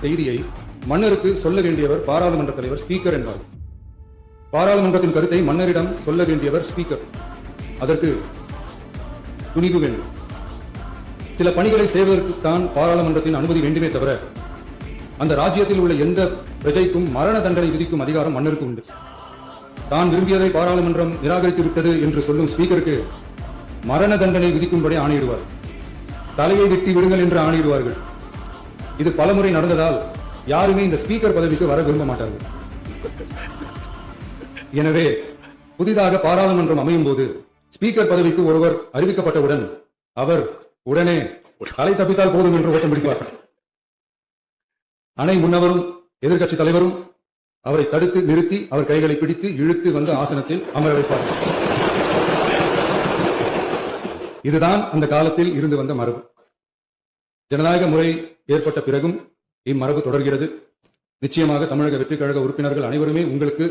செய்தியை மன்னருக்கு சொல்ல வேண்டியவர் பாராளுமன்ற தலைவர் ஸ்பீக்கர் என்பார். பாராளுமன்றத்தின் கருத்தை மன்னரிடம் சொல்ல வேண்டியவர் ஸ்பீக்கர். அதற்கு துணிவு வேண்டும். சில பணிகளை செய்வதற்குத்தான் பாராளுமன்றத்தின் அனுமதி வேண்டுமே தவிர அந்த ராஜ்யத்தில் உள்ள எந்த பிரஜைக்கும் மரண தண்டனை விதிக்கும் அதிகாரம் மன்னருக்கு உண்டு. தான் விரும்பியதை பாராளுமன்றம் நிராகரித்து விட்டது என்று சொல்லும் ஸ்பீக்கருக்கு மரண தண்டனை விதிக்கும்படி ஆணையிடுவார். தலையை வெட்டி விடுங்கள் என்று ஆணையிடுவார்கள். இது பலமுறை நடந்ததால் யாருமே இந்த ஸ்பீக்கர் பதவிக்கு வர விரும்ப மாட்டார்கள். எனவே புதிதாக பாராளுமன்றம் அமையும் போது ஸ்பீக்கர் பதவிக்கு ஒருவர் அறிவிக்கப்பட்டவுடன் அவர் உடனே தலை தப்பித்தால் போதும் என்று ஓட்டம் பிடிப்பார். அணை முன்னவரும் எதிர்க்கட்சி தலைவரும் அவரை தடுத்து நிறுத்தி அவர் கைகளை பிடித்து இழுத்து வந்த ஆசனத்தில் அமர வைப்பார். இதுதான் அந்த காலத்தில் இருந்து வந்த மரபு. ஜனநாயக முறை ஏற்பட்ட பிறகும் இம்மரபு தொடர்கிறது. நிச்சயமாக தமிழக வெற்றி கழக உறுப்பினர்கள் அனைவருமே உங்களுக்கு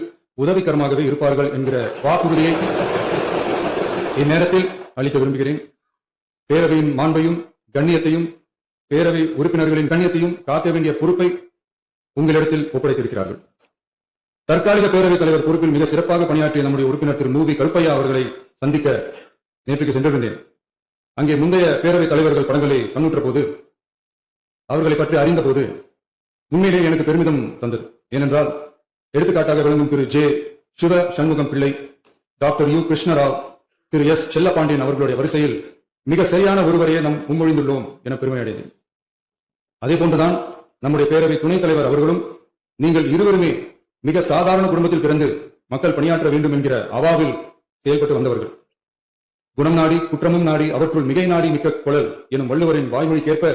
உதவிகரமாகவே இருப்பார்கள் என்கிற வாக்குறுதியை இந்நேரத்தில் அளிக்க விரும்புகிறேன். பேரவையின் மாண்பையும் கண்ணியத்தையும் பேரவை உறுப்பினர்களின் கண்ணியத்தையும் காக்க வேண்டிய பொறுப்பை உங்களிடத்தில் ஒப்படைத்திருக்கிறார்கள். தற்காலிக பேரவைத் தலைவர் பொறுப்பில் மிக சிறப்பாக பணியாற்றிய நம்முடைய உறுப்பினர் திரு மூவி கருப்பையா அவர்களை சந்திக்க நேற்றுக்கு சென்றிருந்தேன். அங்கே முந்தைய பேரவைத் தலைவர்கள் படங்களை கண்ணுற்ற போது அவர்களை பற்றி அறிந்த போது உண்மையிலே எனக்கு பெருமிதம் தந்தது. ஏனென்றால் எடுத்துக்காட்டாக விளங்கும் திரு ஜே சிவ சண்முகம் பிள்ளை, டாக்டர் யு கிருஷ்ணராவ், திரு எஸ் செல்லப்பாண்டியன் அவர்களுடைய வரிசையில் மிக சரியான ஒருவரையே நாம் முன்மொழிந்துள்ளோம் என பெருமை அடைந்தேன். அதே போன்றுதான் நம்முடைய பேரவை துணைத் தலைவர் அவர்களும் நீங்கள் இருவருமே மிக சாதாரண குடும்பத்தில் பிறந்து மக்கள் பணியாற்ற வேண்டும் என்கிற அவாவில் செயல்பட்டு வந்தவர்கள். குணம் நாடி குற்றமும் நாடி அவற்றுள் மிகை நாடி மிக்க குழல் எனும் வள்ளுவரின் வாய்மொழிக்கேற்ப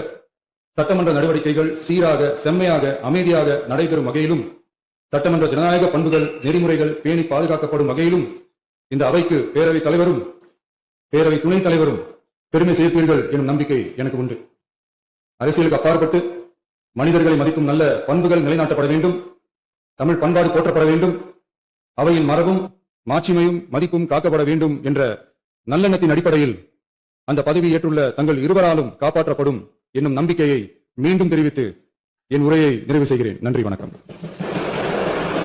சட்டமன்ற நடவடிக்கைகள் சீராக செம்மையாக அமைதியாக நடைபெறும் வகையிலும் சட்டமன்ற ஜனநாயக பண்புகள் நெறிமுறைகள் பேணி பாதுகாக்கப்படும் வகையிலும் இந்த அவைக்கு பேரவைத் தலைவரும் பேரவை துணைத் தலைவரும் பெருமை சேர்ப்பீர்கள் எனும் நம்பிக்கை எனக்கு உண்டு. அரசியலுக்கு அப்பாற்பட்டு மனிதர்களை மதிக்கும் நல்ல பண்புகள் நிலைநாட்டப்பட வேண்டும். தமிழ் பண்பாடு போற்றப்பட வேண்டும். அவையின் மரபும் மாட்சிமையும் மதிப்பும் காக்கப்பட வேண்டும் என்ற நல்லெண்ணத்தின் அடிப்படையில் அந்த பதவி ஏற்றுள்ள தங்கள் இருவராலும் காப்பாற்றப்படும் என்னும் நம்பிக்கையை மீண்டும் தெரிவித்து என் உரையை நிறைவு செய்கிறேன். நன்றி, வணக்கம்.